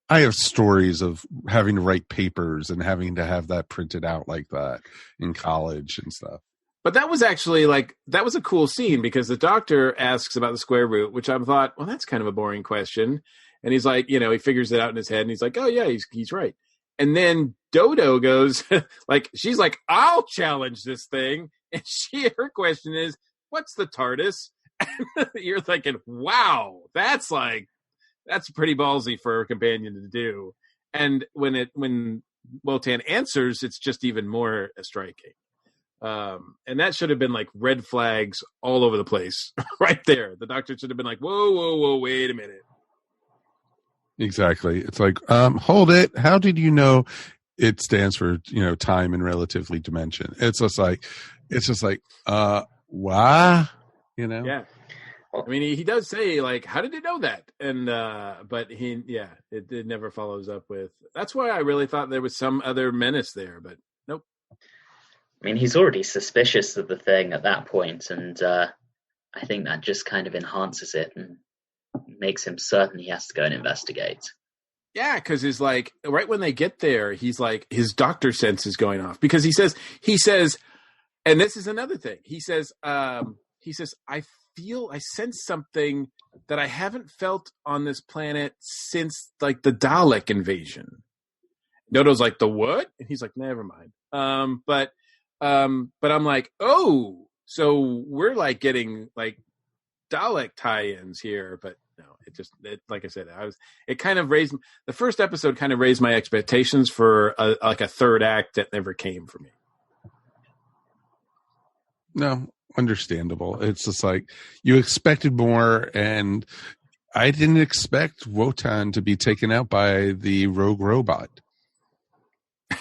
G: I have stories of having to write papers and having to have that printed out like that in college and stuff.
H: But that was actually that was a cool scene because the doctor asks about the square root, which I thought, well, that's kind of a boring question. And he's like, he figures it out in his head and he's like, oh yeah, he's right. And then Dodo goes she's like, I'll challenge this thing. And her question is, what's the TARDIS? You're thinking, wow, that's pretty ballsy for a companion to do. And when Wotan answers, it's just even more striking. And that should have been like red flags all over the place right there. The doctor should have been like, whoa, wait a minute.
G: Exactly. It's like, hold it. How did you know it stands for, time and relatively dimension? It's just like, why?
H: Yeah. I mean, he does say like, how did you know that? And, but it never follows up with, that's why I really thought there was some other menace there, but nope.
I: I mean, he's already suspicious of the thing at that point, and I think that just kind of enhances it and makes him certain he has to go and investigate.
H: Yeah, because he's like, right when they get there, he's like, his doctor sense is going off because he says, and this is another thing. He says, I sense something that I haven't felt on this planet since like the Dalek invasion. Dodo's like, the what? And he's like, never mind. But I'm like, oh, so we're like getting like Dalek tie-ins here, but no, like I said, it kind of raised, the first episode kind of raised my expectations for a third act that never came for me.
G: No, understandable. It's just like you expected more, and I didn't expect Wotan to be taken out by the rogue robot.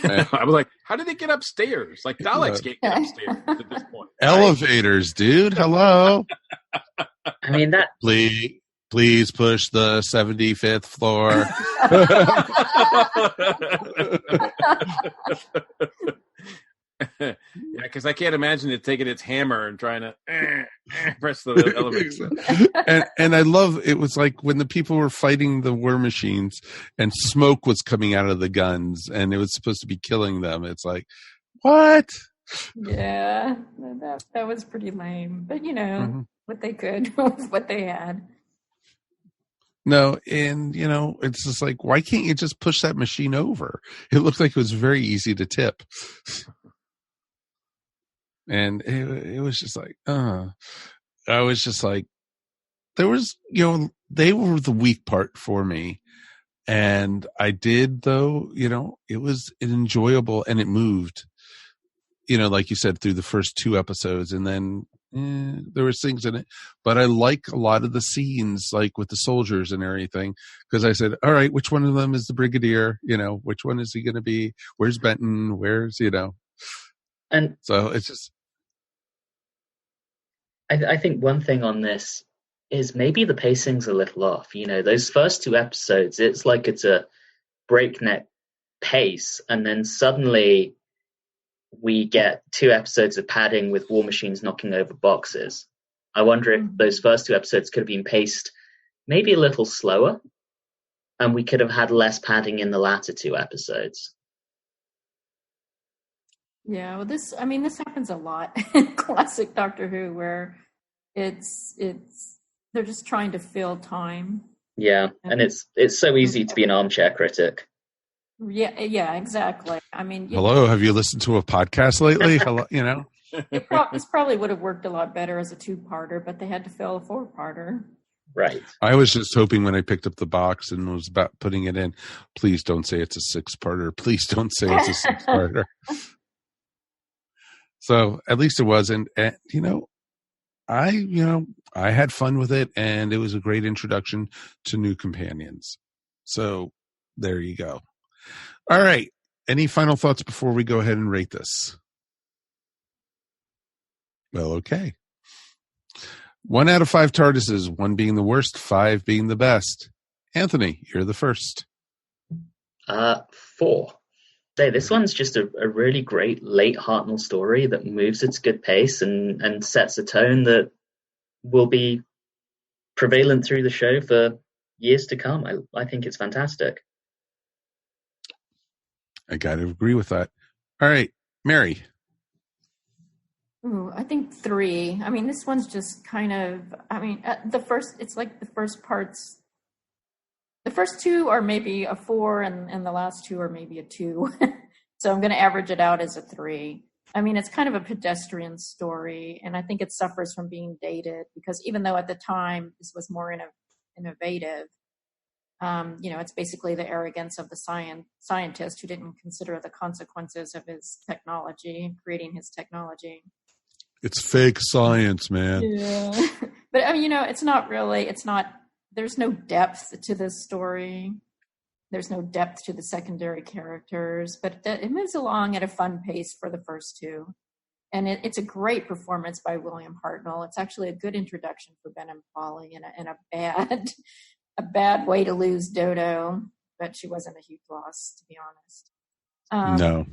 H: I was like, how did they get upstairs? Like Daleks can't get upstairs at this point.
G: Elevators, dude. Hello.
I: I mean, that.
G: Please push the 75th floor.
H: Yeah, because I can't imagine it taking its hammer and trying to press the elevator.
G: and I love, it was like when the people were fighting the war machines and smoke was coming out of the guns and it was supposed to be killing them. It's like, what?
A: Yeah, that was pretty lame. But, what they could, what they had.
G: No, and, it's just like, why can't you just push that machine over? It looked like it was very easy to tip. And it was just like, I was just like, there was, they were the weak part for me. And I did, though, it was enjoyable and it moved, like you said, through the first 2 episodes. And then there was things in it. But I like a lot of the scenes, like with the soldiers and everything, because I said, all right, which one of them is the brigadier? Which one is he going to be? Where's Benton? Where's,
I: And
G: so it's just.
I: I think one thing on this is maybe the pacing's a little off. Those first 2 episodes, it's like it's a breakneck pace, and then suddenly we get 2 episodes of padding with war machines knocking over boxes. I wonder if those first 2 episodes could have been paced maybe a little slower, and we could have had less padding in the latter 2 episodes.
A: Yeah, well, this happens a lot in classic Doctor Who, where it's they're just trying to fill time.
I: Yeah, and it's so easy to be an armchair critic.
A: Yeah, exactly. I mean,
G: hello, have you listened to a podcast lately? Hello,
A: this probably would have worked a lot better as a 2-parter, but they had to fill a 4-parter.
I: Right.
G: I was just hoping when I picked up the box and was about putting it in, please don't say it's a 6-parter. Please don't say it's a 6-parter. So at least it wasn't. And, I had fun with it, and it was a great introduction to new companions. So there you go. All right. Any final thoughts before we go ahead and rate this? Well, okay. 1 out of 5 TARDISes, 1 being the worst, 5 being the best. Anthony, you're the first.
I: 4. Hey, this one's just a really great late Hartnell story that moves at a good pace and sets a tone that will be prevalent through the show for years to come. I think it's fantastic.
G: I got to agree with that. All right, Mary.
A: Ooh, I think 3. I mean, this one's just kind of, it's like the first parts. The first 2 are maybe a 4, and the last 2 are maybe a 2. So I'm going to average it out as a 3. I mean, it's kind of a pedestrian story, and I think it suffers from being dated, because even though at the time this was more innovative, It's basically the arrogance of the scientist who didn't consider the consequences of his technology, creating his technology.
G: It's fake science, man.
A: Yeah. But it's not really, there's no depth to this story. There's no depth to the secondary characters, but it moves along at a fun pace for the first two. And it's a great performance by William Hartnell. It's actually a good introduction for Ben and Polly, and a bad way to lose Dodo, but she wasn't a huge loss, to be honest.
G: No.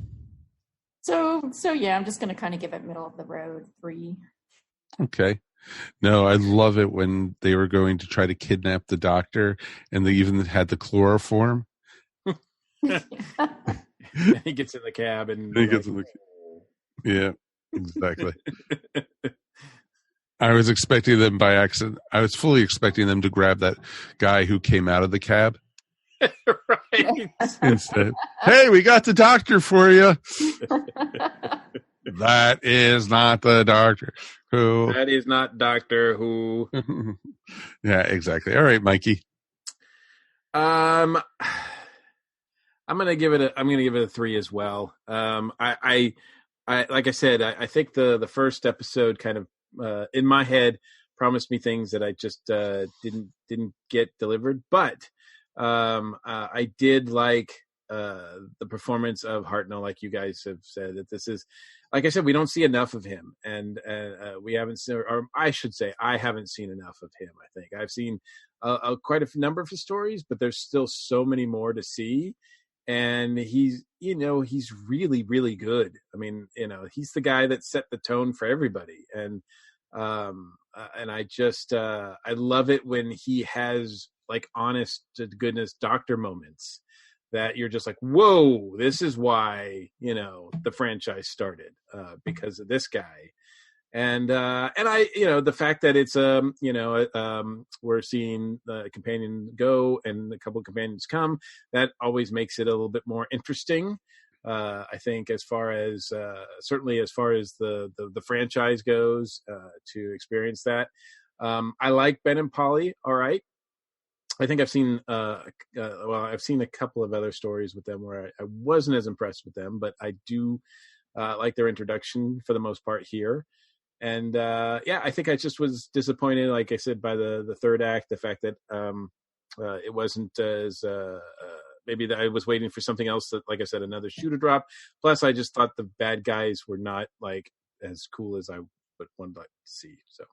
A: So yeah, I'm just going to kind of give it middle of the road 3.
G: Okay. No, I love it when they were going to try to kidnap the doctor, and they even had the chloroform.
H: He gets in the cab and
G: yeah, exactly. I was expecting them by accident. I was fully expecting them to grab that guy who came out of the cab.
H: Right.
G: Instead, hey, we got the doctor for you. That is not the Doctor Who.
H: That is not Doctor Who.
G: Yeah, exactly. All right, Mikey.
H: I'm gonna give it a 3 as well. I like I said, I think the first episode kind of in my head promised me things that I just didn't get delivered, but I did like the performance of Hartnell, like you guys have said, that this is, like I said, we don't see enough of him, and we haven't seen, or I should say, I haven't seen enough of him. I think I've seen quite a number of his stories, but there's still so many more to see. And he's really, really good. I mean, he's the guy that set the tone for everybody. And I just, I love it when he has like honest to goodness doctor moments that you're just like, whoa, this is why, the franchise started, because of this guy. And I, the fact that it's, we're seeing the companion go and a couple of companions come, that always makes it a little bit more interesting. I think as far as, certainly as far as the franchise goes, to experience that. I like Ben and Polly. All right. I think I've seen, I've seen a couple of other stories with them where I wasn't as impressed with them, but I do, like their introduction for the most part here. And I think I just was disappointed, like I said, by the third act, the fact that it wasn't as maybe that I was waiting for something else that, like I said, another shoe to drop. Plus, I just thought the bad guys were not like as cool as I would want to see. So.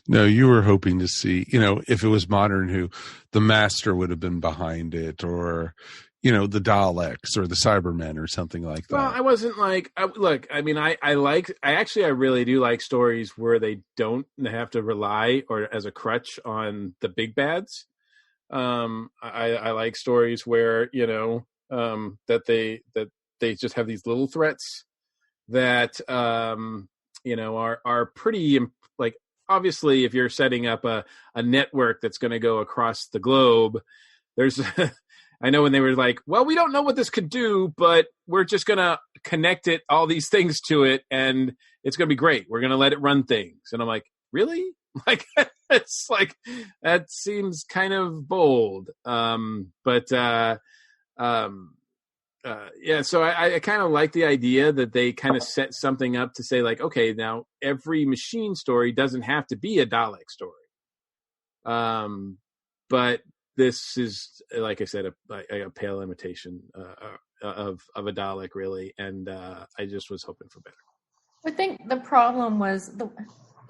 G: No, you were hoping to see, if it was Modern Who, the Master would have been behind it, or, the Daleks or the Cybermen or something like that.
H: Well, I wasn't like, I really do like stories where they don't have to rely or as a crutch on the big bads. I like stories where, that they just have these little threats that, are pretty, like, obviously if you're setting up a network that's going to go across the globe, there's, I know when they were like, well, we don't know what this could do, but we're just going to connect it, all these things to it, and it's going to be great. We're going to let it run things. And I'm like, really? Like, it's like, that seems kind of bold. So I kind of like the idea that they kind of set something up to say like, okay, now every machine story doesn't have to be a Dalek story. But this is, like I said, a pale imitation of a Dalek, really, and I just was hoping for better.
A: I think the problem was the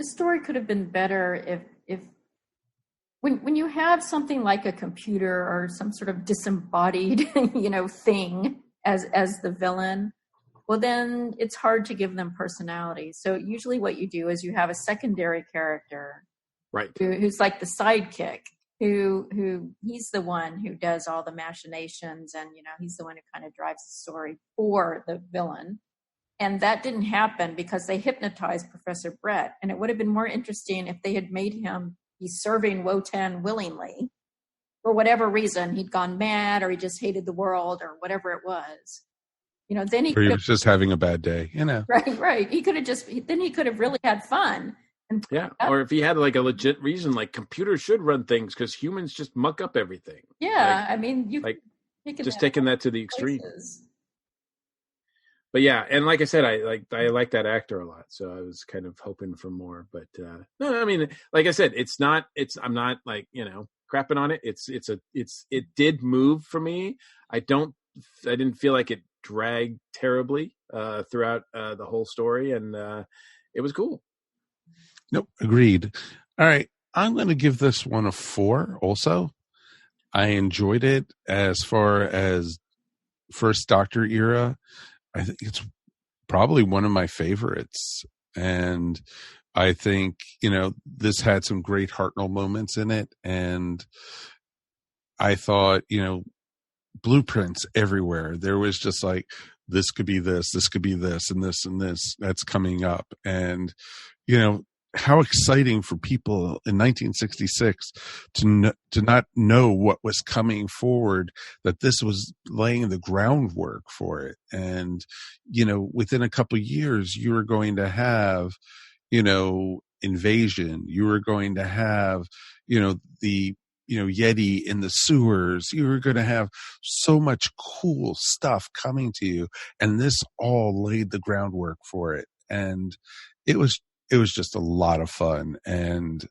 A: story could have been better if when you have something like a computer or some sort of disembodied, thing as the villain, well, then it's hard to give them personality. So usually what you do is you have a secondary character,
H: right,
A: who's like the sidekick, who he's the one who does all the machinations, and he's the one who kind of drives the story for the villain. And that didn't happen because they hypnotized Professor Brett, and it would have been more interesting if they had made him be serving WOTAN willingly. For whatever reason, he'd gone mad, or he just hated the world, or whatever it was. Then he
G: was just having a bad day.
A: Right. He could have he could have really had fun,
H: Yeah, or if he had like a legit reason, like computers should run things because humans just muck up everything.
A: Yeah, I mean,
H: just taking that to the extreme.
A: Places.
H: But yeah, and like I said, I like that actor a lot, so I was kind of hoping for more. But no, I mean, like I said, I'm not like crapping on it. It did move for me. I didn't feel like it dragged terribly throughout the whole story, and it was cool.
G: Nope, agreed. All right, I'm going to give this one a 4 also. I enjoyed it as far as first Doctor era. I think it's probably one of my favorites. And I think, this had some great Hartnell moments in it. And I thought, blueprints everywhere. There was just like, this could be this could be this, and this that's coming up. And, how exciting for people in 1966 to not know what was coming forward, that this was laying the groundwork for it. And, within a couple of years, you were going to have, invasion. You were going to have, the, Yeti in the sewers. You were going to have so much cool stuff coming to you. And this all laid the groundwork for it. And it was just a lot of fun. And,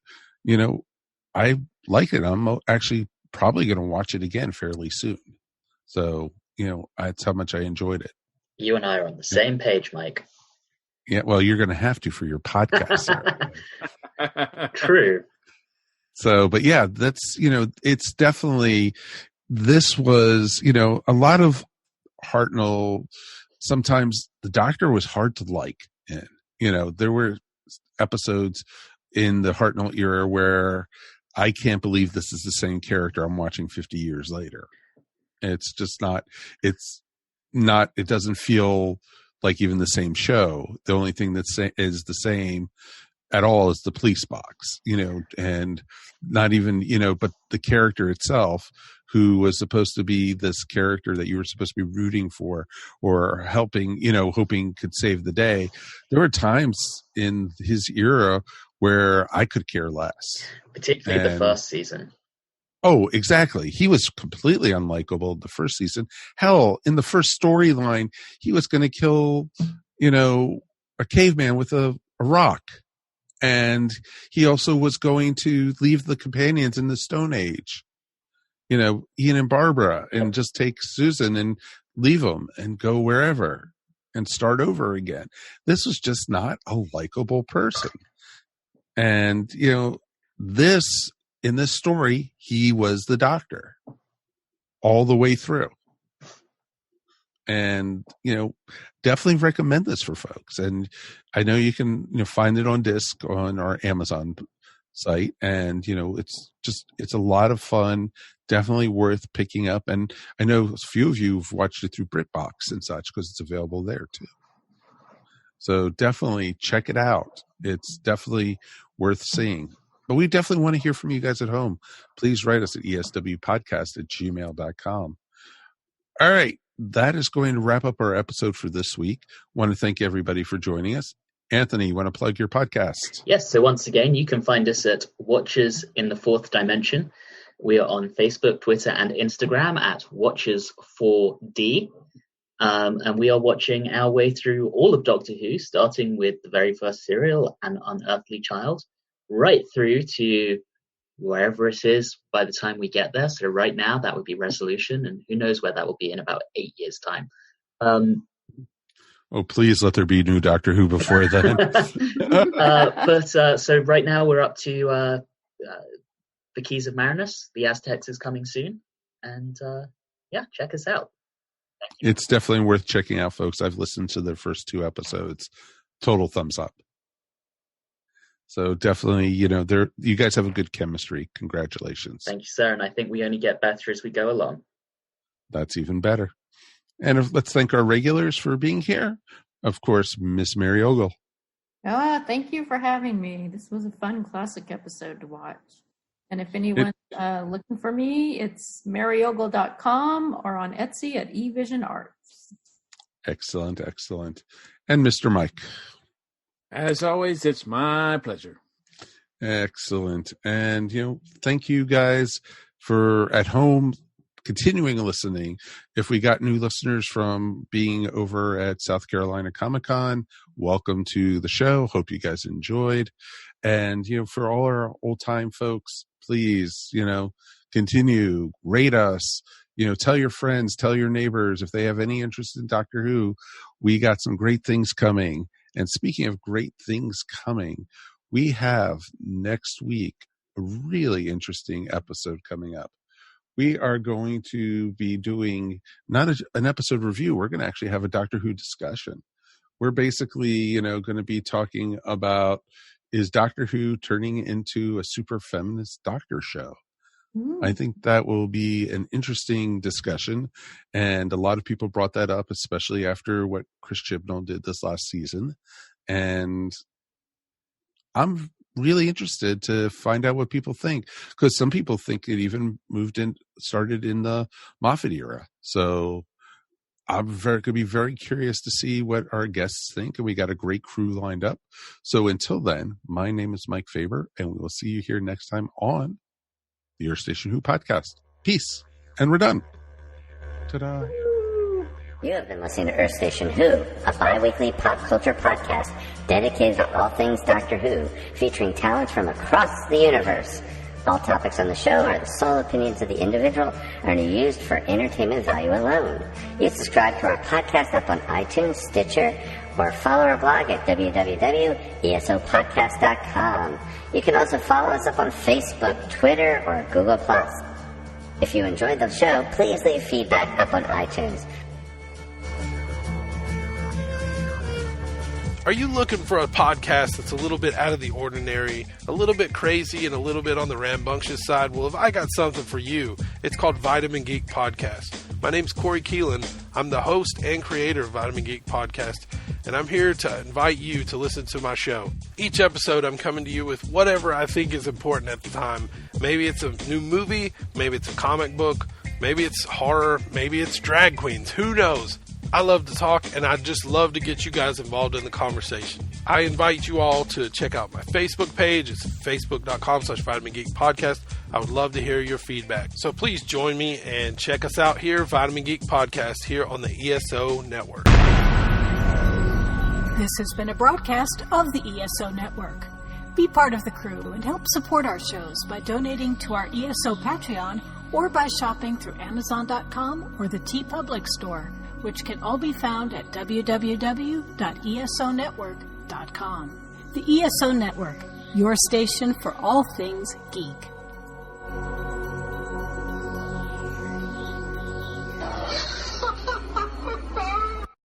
G: I like it. I'm actually probably going to watch it again fairly soon. So, that's how much I enjoyed it.
I: You and I are on the same page, Mike.
G: Yeah, well, you're going to have to for your podcast.
I: True.
G: So, but yeah, that's, it's definitely, this was, a lot of Hartnell. Sometimes the Doctor was hard to like. And, there were episodes in the Hartnell era where I can't believe this is the same character I'm watching 50 years later. It's just not, it doesn't feel like even the same show. The only thing that is the same at all is the police box, and not even, but the character itself, who was supposed to be this character that you were supposed to be rooting for or helping, hoping could save the day. There were times in his era where I could care less.
I: Particularly the first season.
G: Oh, exactly. He was completely unlikable the first season. Hell, in the first storyline, he was going to kill, a caveman with a rock. And he also was going to leave the companions in the Stone Age, Ian and Barbara, and just take Susan and leave them and go wherever and start over again. This was just not a likable person. And, in this story, he was the Doctor all the way through. And, definitely recommend this for folks. And I know you can find it on disc on our Amazon site. And, it's a lot of fun, definitely worth picking up. And I know a few of you have watched it through BritBox and such because it's available there too. So definitely check it out. It's definitely worth seeing. But we definitely want to hear from you guys at home. Please write us at eswpodcast@gmail.com. All right. That is going to wrap up our episode for this week. Want to thank everybody for joining us. Anthony, you want to plug your podcast?
I: Yes. So once again, you can find us at Watchers in the Fourth Dimension. We are on Facebook, Twitter, and Instagram at Watchers4D. And we are watching our way through all of Doctor Who, starting with the very first serial, An Unearthly Child, right through to wherever it is by the time we get there. So right now, that would be Resolution, and who knows where that will be in about 8 years' time.
G: Oh, please let there be new Doctor Who before then.
I: So right now we're up to The Keys of Marinus. The Aztecs is coming soon. And check us out.
G: It's definitely worth checking out, folks. I've listened to the first 2 episodes. Total thumbs up. So definitely, you guys have a good chemistry. Congratulations.
I: Thank you, sir. And I think we only get better as we go along.
G: That's even better. And let's thank our regulars for being here. Of course, Miss Mary Ogle.
A: Thank you for having me. This was a fun classic episode to watch. And if anyone's looking for me, it's maryogle.com or on Etsy at eVision Arts.
G: Excellent, excellent. And Mr. Mike.
H: As always, it's my pleasure.
G: Excellent. And, thank you guys for at home continuing listening. If we got new listeners from being over at South Carolina Comic-Con, welcome to the show. Hope you guys enjoyed. And, for all our old time folks, please, continue, rate us, tell your friends, tell your neighbors if they have any interest in Doctor Who. We got some great things coming. And speaking of great things coming, we have next week a really interesting episode coming up. We are going to be doing not an episode review. We're going to actually have a Doctor Who discussion. We're basically, going to be talking about, is Doctor Who turning into a super feminist doctor show? I think that will be an interesting discussion. And a lot of people brought that up, especially after what Chris Chibnall did this last season. And I'm really interested to find out what people think, because some people think it even started in the Moffat era. So I'm going to be very curious to see what our guests think, and we got a great crew lined up. So until then, my name is Mike Faber, and we will see you here next time on the Earth Station Who podcast. Peace, and we're done. Ta-da.
J: You have been listening to Earth Station Who, a bi-weekly pop culture podcast dedicated to all things Doctor Who, featuring talents from across the universe. All topics on the show are the sole opinions of the individual and are used for entertainment value alone. You subscribe to our podcast up on iTunes, Stitcher, or follow our blog at www.esopodcast.com. You can also follow us up on Facebook, Twitter, or Google+. If you enjoyed the show, please leave feedback up on iTunes.
K: Are you looking for a podcast that's a little bit out of the ordinary, a little bit crazy, and a little bit on the rambunctious side? Well, if I got something for you, it's called Vitamin Geek Podcast. My name's Corey Keelan. I'm the host and creator of Vitamin Geek Podcast, and I'm here to invite you to listen to my show. Each episode, I'm coming to you with whatever I think is important at the time. Maybe it's a new movie, maybe it's a comic book, maybe it's horror, maybe it's drag queens, who knows? I love to talk, and I just love to get you guys involved in the conversation. I invite you all to check out my Facebook page. It's facebook.com/Vitamin Geek Podcast. I would love to hear your feedback. So please join me and check us out here, Vitamin Geek Podcast, here on the ESO Network.
L: This has been a broadcast of the ESO Network. Be part of the crew and help support our shows by donating to our ESO Patreon or by shopping through Amazon.com or the TeePublic store, which can all be found at www.esonetwork.com. The ESO Network, your station for all things geek.